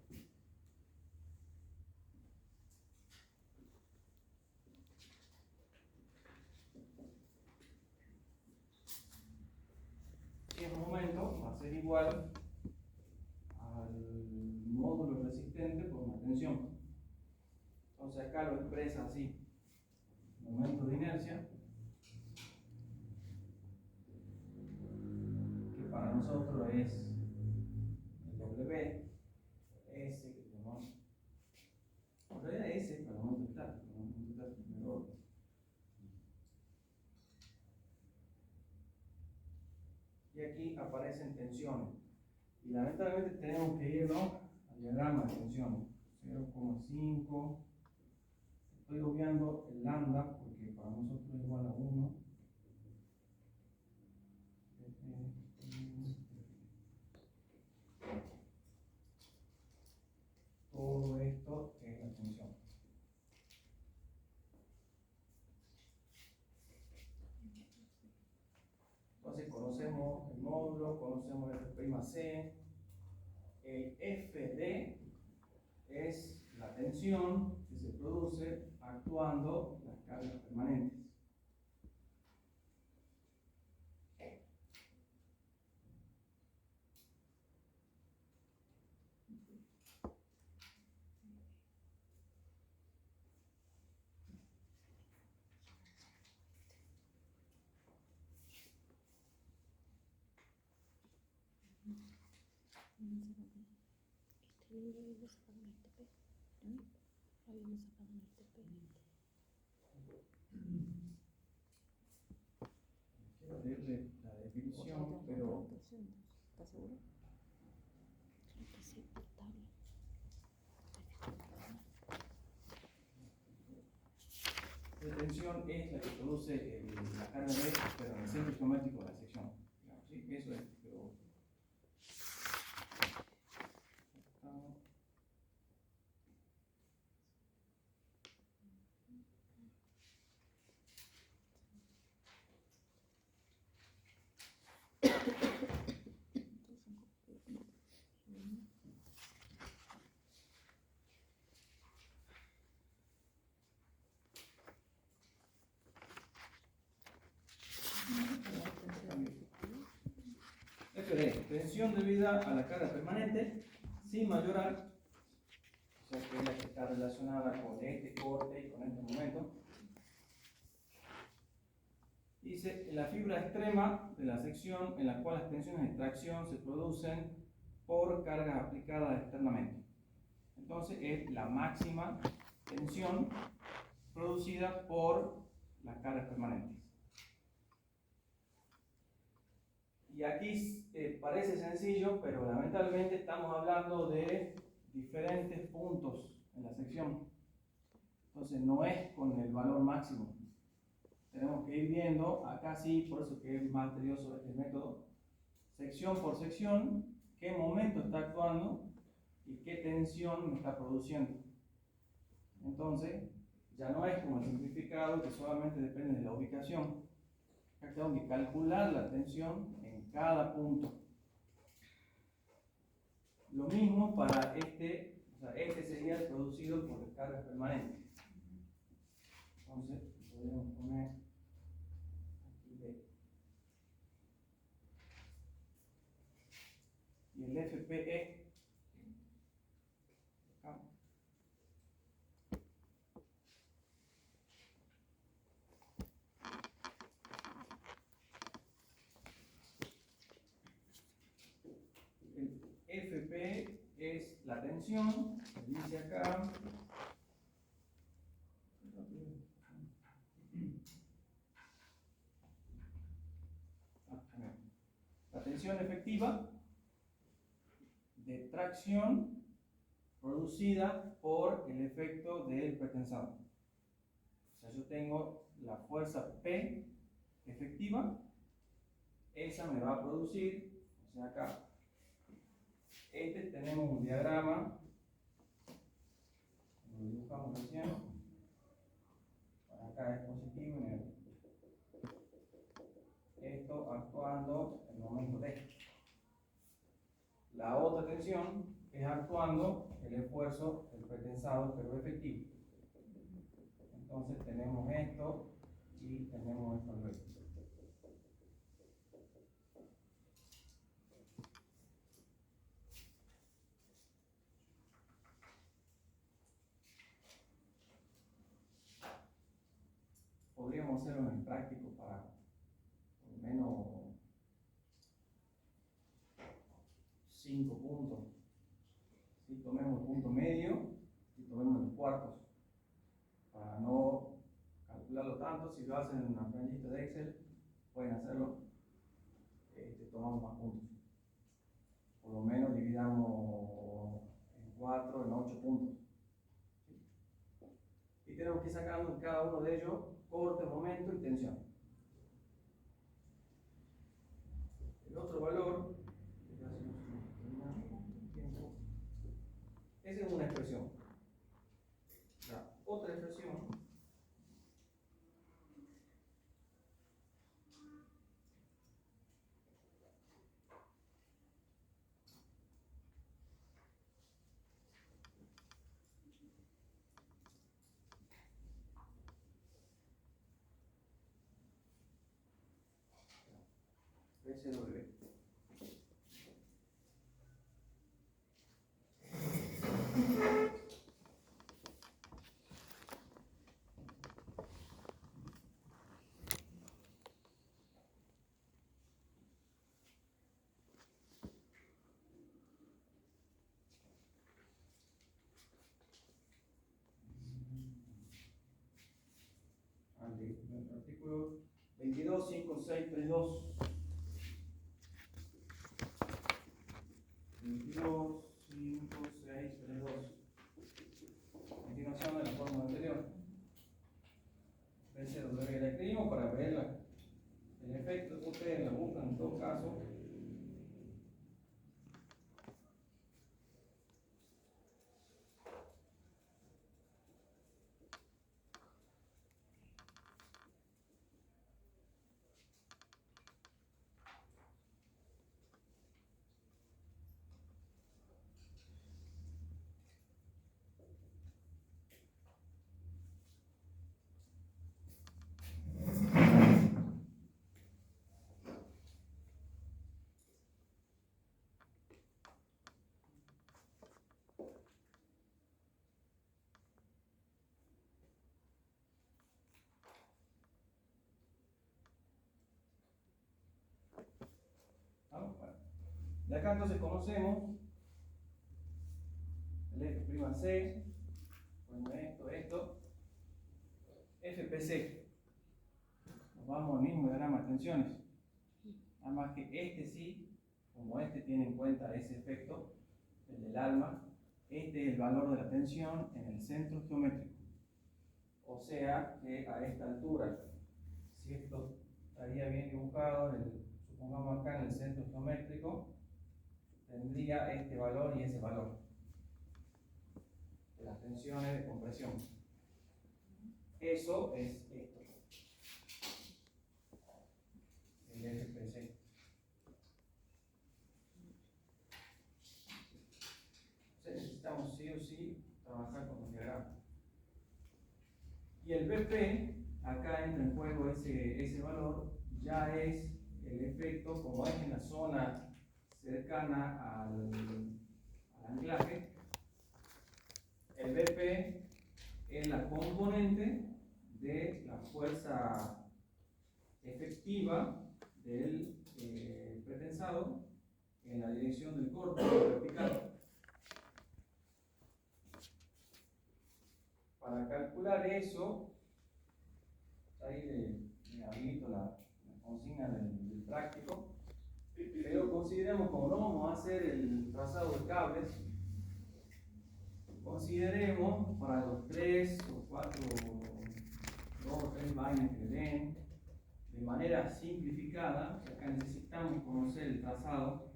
Y en un momento va a ser igual al módulo resistente por una tensión. Entonces acá lo expresa así: momento de inercia, que para nosotros es el W, S, que tenemos, en realidad S para multiplicar primero. Y aquí aparecen tensiones. Y lamentablemente tenemos que irnos al diagrama de tensiones. 0,5. Estoy obviando el lambda porque para nosotros es igual a 1. Todo esto es la tensión. Entonces conocemos el módulo, conocemos el F'C. El Fd es la tensión que se produce actuando las cargas permanentes. Quiero leerle la definición, pero ¿Estás seguro? Creo que sí, tabla. la tensión es la que produce la carga B, pero en el centro geométrico de la sección. ¿Sí? Eso es, pero FD, tensión debida a la carga permanente sin mayorar, o sea que es la que está relacionada con este corte y con este momento. Dice, en la fibra extrema de la sección en la cual las tensiones de tracción se producen por cargas aplicadas externamente. Entonces es la máxima tensión producida por las cargas permanentes. Y aquí parece sencillo, pero lamentablemente estamos hablando de diferentes puntos en la sección. Entonces no es con el valor máximo. Tenemos que ir viendo, acá sí, por eso que es más tedioso este método, sección por sección, qué momento está actuando y qué tensión me está produciendo. Entonces, ya no es como el simplificado que solamente depende de la ubicación. Acá tengo que calcular la tensión en cada punto. Lo mismo para este, o sea, este sería el producido por descargas permanentes. Entonces, podemos poner aquí B. Y el FPE, acá. El FP es la tensión, se dice acá. La tensión efectiva de tracción producida por el efecto del pretensado. O sea, yo tengo la fuerza P efectiva, esa me va a producir, o sea, acá, tenemos un diagrama, lo dibujamos recién, acá es positivo y negativo. Esto actuando en el momento D. La otra tensión es actuando el esfuerzo del pretensado pero efectivo. Entonces tenemos esto y tenemos esto al revés. Podríamos hacerlo en práctico para por lo menos 5 puntos. ¿Sí? Tomemos el punto medio y tomemos los cuartos. Para no calcularlo tanto, si lo hacen en una planillita de Excel, pueden hacerlo. Tomamos más puntos. Por lo menos dividamos en 4, en 8 puntos. ¿Sí? Y tenemos que ir sacando en cada uno de ellos corte, momento y tensión. El otro valor, esa es una expresión. La otra expresión SW. Artículo 22.5.6.3.2. 22.5.6.3.2. Continuación de la fórmula anterior. SW la escribimos para ver el efecto. Ustedes la buscan en todo caso. De acá entonces conocemos el F'(C), bueno, esto, FPC. Nos vamos al mismo diagrama de tensiones. Nada más que este sí, como este tiene en cuenta ese efecto, el del alma, este es el valor de la tensión en el centro geométrico. O sea que a esta altura, si esto estaría bien dibujado, supongamos acá en el centro geométrico, tendría este valor y ese valor de las tensiones de compresión. Eso es esto, el FPC. Necesitamos sí o sí trabajar con los diagramas. Y el BP, acá entra en juego ese valor, ya es el efecto, como es en la zona cercana al anclaje. El BP es la componente de la fuerza efectiva del pretensado en la dirección del corte vertical. Para calcular eso, ahí le habilito la consigna del práctico, pero consideremos, como no vamos a hacer el trazado de cables, consideremos para los 3 o 4, 2 o 3 vainas que den, de manera simplificada. Acá necesitamos conocer el trazado,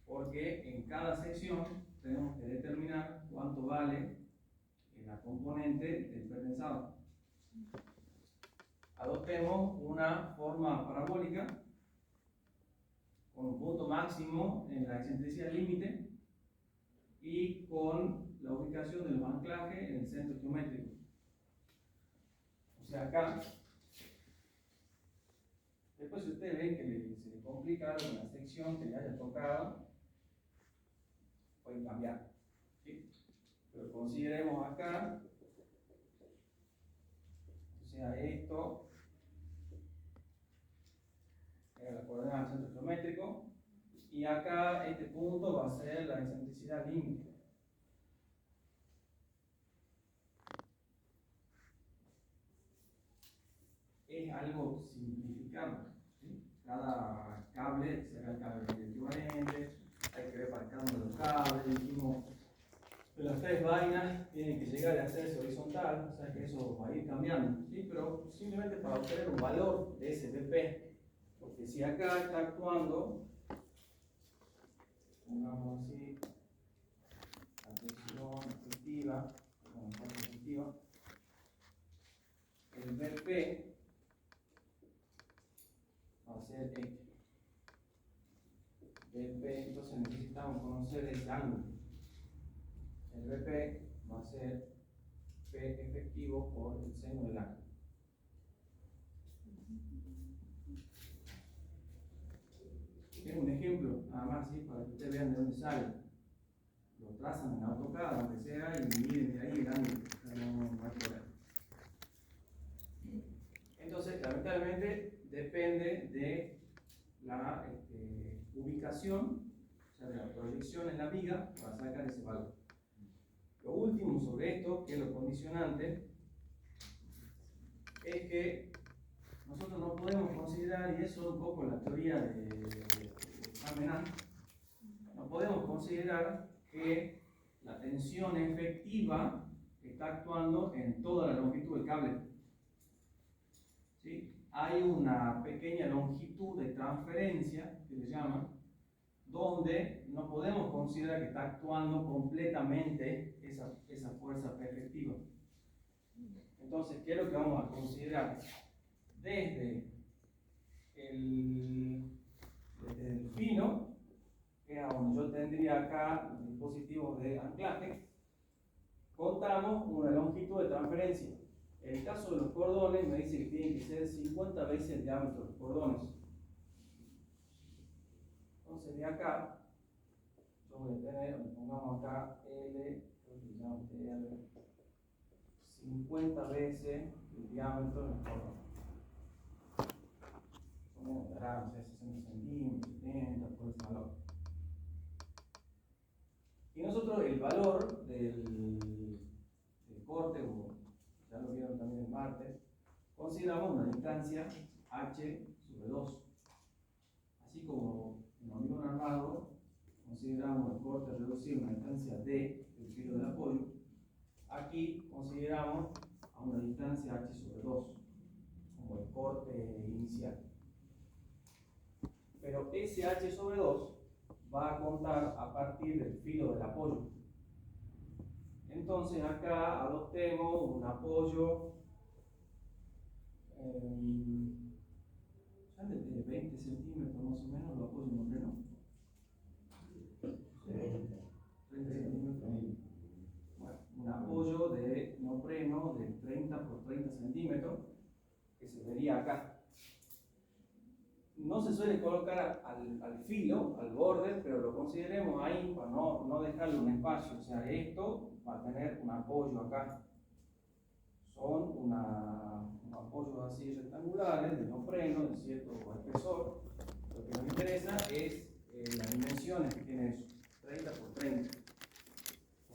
porque en cada sección tenemos que determinar cuánto vale la componente del pretensado. Adoptemos una forma parabólica con un punto máximo en la excentricidad límite y con la ubicación de los anclajes en el centro geométrico. O sea, acá, después si ustedes ven que se le complica algo en la sección que le haya tocado, pueden cambiar, ¿sí? Pero consideremos acá, o sea, esto era la coordenada del centro geométrico, Y acá este punto va a ser la excentricidad límite. Es algo simplificado, ¿sí? Cada cable será el cable equivalente, hay que ver para cada uno de los cables, dijimos que las tres vainas tienen que llegar a hacerse horizontal, o sea que eso va a ir cambiando, ¿sí? Pero simplemente para obtener un valor de ese BP, porque si acá está actuando, pongamos así, la tensión efectiva, el BP va a ser X. BP, entonces necesitamos conocer ese ángulo. El BP va a ser P efectivo por el seno del ángulo. Es un ejemplo, nada más, ¿sí? Para que ustedes vean de dónde sale. Lo trazan en AutoCAD, aunque sea, y miren de ahí el ángulo. No hay problema. Entonces, lamentablemente, depende de la ubicación, o sea, de la proyección en la viga para sacar ese valor. Lo último sobre esto, que es lo condicionante, es que nosotros no podemos considerar, y eso es un poco la teoría de Amenan, no podemos considerar que la tensión efectiva está actuando en toda la longitud del cable. ¿Sí? Hay una pequeña longitud de transferencia, que le llaman, donde no podemos considerar que está actuando completamente esa fuerza efectiva. Entonces, ¿qué es lo que vamos a considerar? Desde el fino, que es donde yo tendría acá dispositivos de anclaje, contamos una longitud de transferencia. En el caso de los cordones, me dice que tienen que ser 50 veces el diámetro de los cordones. Entonces, de acá, yo voy a tener, pongamos acá L, creo que llamo L, 50 veces el diámetro de los cordones. Dará, no sé, 60 centímetros, 70, por ese valor. Y nosotros el valor del corte, o ya lo vieron también en martes, consideramos una distancia h sobre 2. Así como en hormigón armado consideramos el corte reducido a una distancia d del filo del apoyo, aquí consideramos a una distancia h sobre 2 como el corte inicial. Pero ese h sobre 2 va a contar a partir del filo del apoyo. Entonces acá adoptemos un apoyo de 20 centímetros más o menos, lo apoyo en un freno. 30 centímetros. Bueno, un apoyo de neopreno de 30 por 30 centímetros que se vería acá. No se suele colocar al filo, al borde, pero lo consideremos ahí para no dejarle un espacio. O sea, esto va a tener un apoyo acá. Son un apoyo así rectangulares de neopreno de cierto espesor. Lo que nos interesa es las dimensiones que tiene eso, 30 por 30.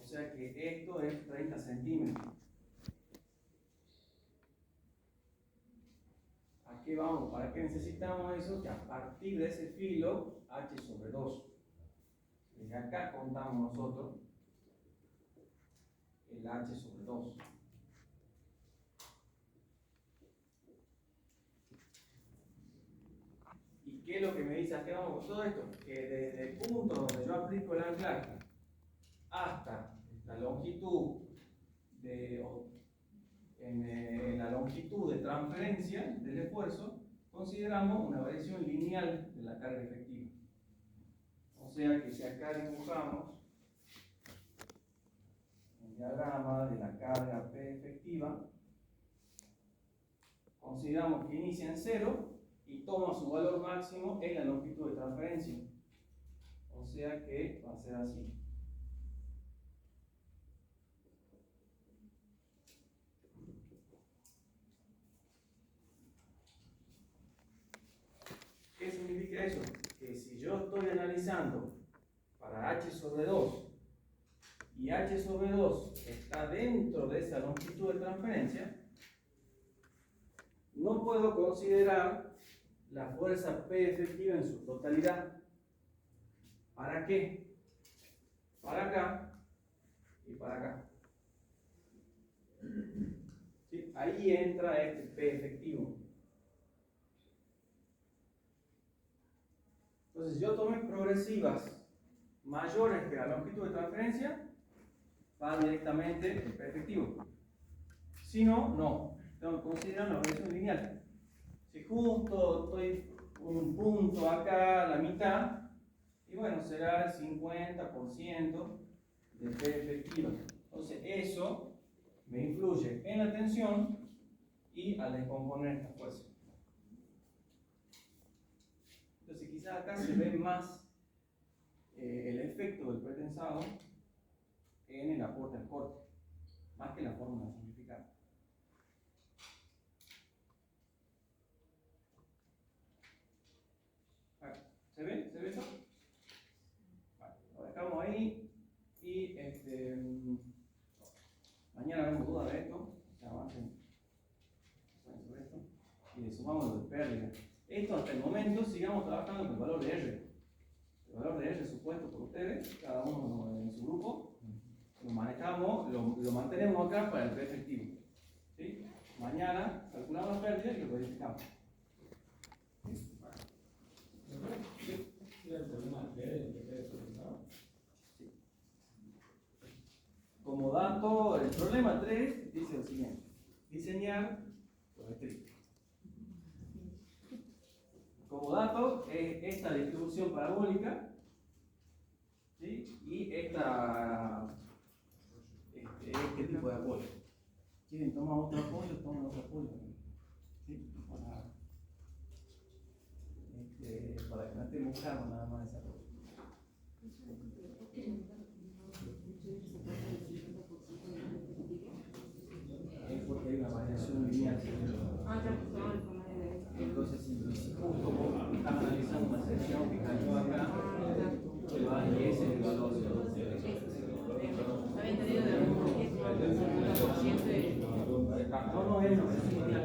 O sea que esto es 30 centímetros. ¿Qué vamos? ¿Para qué necesitamos eso? Que a partir de ese filo, h sobre 2. Desde acá contamos nosotros el h sobre 2. ¿Y qué es lo que me dice? ¿A qué vamos con todo esto? Que desde el punto donde yo aplico el anclaje hasta la longitud en la longitud de transferencia del esfuerzo, consideramos una variación lineal de la carga efectiva. O sea que si acá dibujamos el diagrama de la carga P efectiva, consideramos que inicia en 0 y toma su valor máximo en la longitud de transferencia. O sea que va a ser así. ¿Qué significa eso? Que si yo estoy analizando para h sobre 2 y h sobre 2 está dentro de esa longitud de transferencia, no puedo considerar la fuerza P efectiva en su totalidad. ¿Para qué? Para acá y para acá. ¿Sí? Ahí entra este P efectivo. Entonces yo tomé progresivas mayores que la longitud de transferencia, va directamente el P efectivo. Si no, no. Tengo que considerar la regresión lineal. Si justo estoy con un punto acá, la mitad, y bueno, será el 50% de P efectiva. Entonces eso me influye en la tensión y al descomponer esta fuerza. Entonces quizás acá se ve más el efecto del pretensado en el aporte al corte, más que la fórmula simplificada. ¿Se ve? ¿Se ve eso? Vale, lo dejamos ahí y mañana vemos dudas de esto, se avancen sobre esto y le sumamos lo de pérdida. Esto hasta el momento sigamos trabajando con el valor de R. El valor de R supuesto por ustedes, cada uno en su grupo, lo manejamos, lo mantenemos acá para el P efectivo. ¿Sí? Mañana calculamos la pérdida y lo verificamos. Como dato, el problema 3 dice lo siguiente: diseñar los estrictos. Como dato, es esta distribución parabólica, ¿sí? Y este tipo de apoyo. ¿Quieren tomar otro apoyo? Tomen otro apoyo. ¿Sí? Para que no estén buscando nada más ese apoyo. Es porque hay una variación lineal. Entonces, si justo vos estás analizando una sección que cayó acá, y ese es el valor de los. Había entendido de un 10%. No, es una sección lineal.